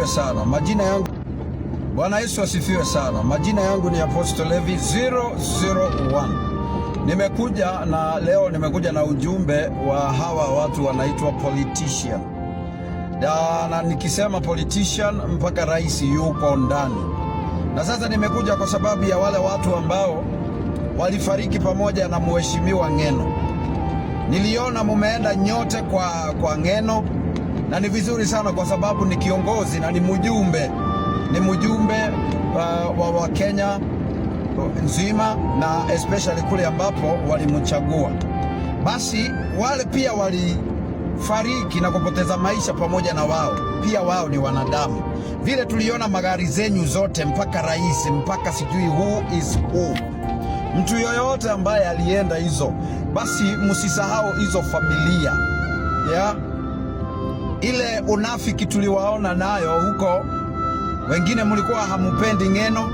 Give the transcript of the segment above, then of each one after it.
asifiwe sana. Majina yangu Bwana Yesu asifiwe sana. Majina yangu ni Apostle Levi 001. Nimekuja na ujumbe wa hawa watu wanaitwa politician. Na nikisema politician mpaka rais yuko ndani. Na sasa nimekuja kwa sababu ya wale watu ambao walifariki pamoja na mheshimiwa Ng'eno. Niliona mumeenda nyote kwa Ng'eno, na ni vizuri sana kwa sababu ni kiongozi na ni mjumbe wa Kenya nzima, na especially kule ambapo walimchagua. Basi wale pia walifariki na kupoteza maisha pamoja na wao. Pia wao ni wanadamu. Vile tuliona magari zenyu zote mpaka rais, mpaka sijui who is who. Mtu yoyote ambaye alienda hizo, basi msisahau hizo familia. Yeah. Ile unafiki tuliwaona nayo huko, wengine mlikuwa hamupendi Ng'eno,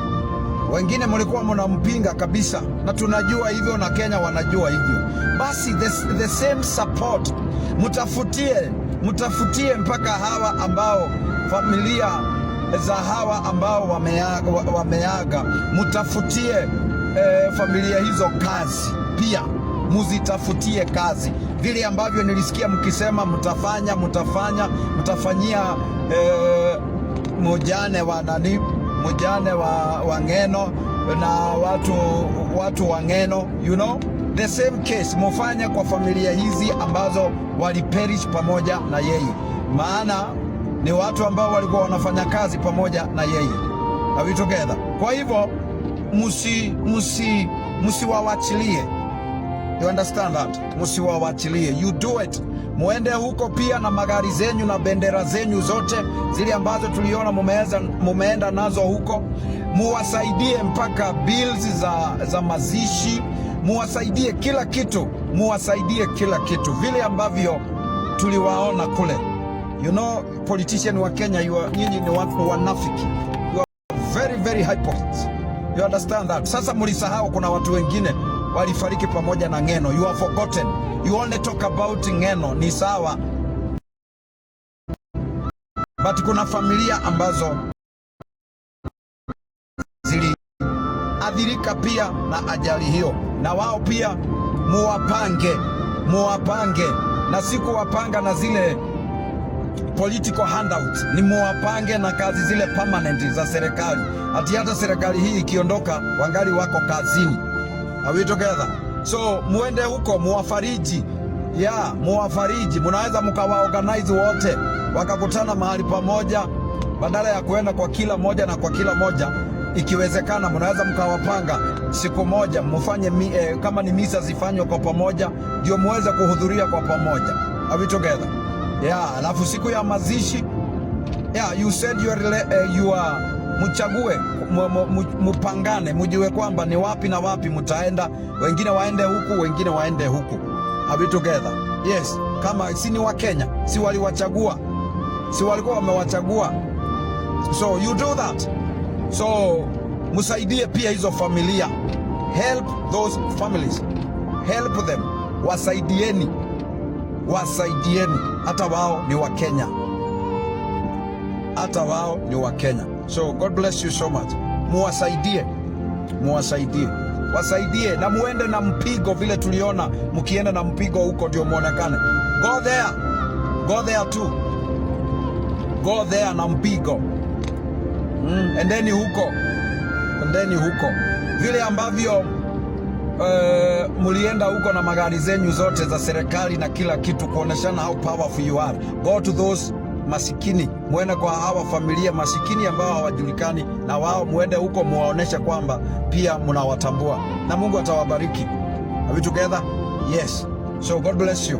wengine mlikuwa mnampinga kabisa, na tunajua hivyo na Kenya wanajua hivyo. Basi the same support mutafutie mpaka hawa ambao familia za hawa ambao wameaga, mutafutie familia hizo kazi pia, muzitafutie kazi vile ambavyo nilisikia mkisema mtafanyia mujane wa Ng'eno na watu wa Ng'eno, you know, the same case mufanye kwa familia hizi ambazo waliperish pamoja na yeye, maana ni watu ambao walikuwa wanafanya kazi pamoja na yeye. Are we together? Kwa hivyo musiwawachilie. You understand that? Musiwawachilie. You do it. Muende huko pia na magari zenyu na bendera zenyu zote zile ambazo tuliona mumeenda nazo huko. Muwasaidie mpaka bills za mazishi. Muwasaidie kila kitu vile ambavyo tuliwaona kule. You know, politician wa Kenya, nyinyi ni watu wanafiki. You are very, very hypocrites. You understand that? Sasa mulisahau kuna watu wengine walifariki pamoja na Ng'eno. You have forgotten. You only talk about Ng'eno. Ni sawa, but kuna familia ambazo ziliathirika pia na ajali hiyo, na wao pia muwapange, na si kuwapanga na zile political handouts, ni muwapange na kazi zile permanent za serikali. Hata serikali hii ikiondoka, wangali wako kazini. Are we together? So muende huko muwafariji. Yeah, muwafariji. Munaweza mkawaorganize wote wakakutana mahali pamoja, badala ya kuenda kwa kila moja na kwa kila moja. Ikiwezekana munaweza mkawapanga siku moja, mufanye kama ni misa zifanywe kwa pamoja, ndio muweze kuhudhuria kwa pamoja. Are we together? Yeah, alafu siku ya mazishi, yeah, you said you are mchague, mupangane, mujue kwamba ni wapi na wapi mutaenda. Wengine waende huku, wengine waende huku. Are we together? Yes. Kama si ni wa Kenya, si waliwachagua, si walikuwa wamewachagua. So you do that. So musaidie pia hizo familia. Help those families. Help them. Wasaidieni. Hata wao ni wa Kenya. So God bless you so much. Wasaidie na muende na mpigo vile tuliona mkienda na mpigo huko, ndio muonekane. Go there too. Go there na mpigo. Endeni huko vile ambavyo mulienda huko na magari zenyu zote za serikali na kila kitu, kuoneshana how powerful you are. Go to those masikini, muende kwa hawa familia masikini ambao hawajulikani, na wao muende huko muwaoneshe kwamba pia mnawatambua, na Mungu atawabariki. Are we together? Yes. So God bless you.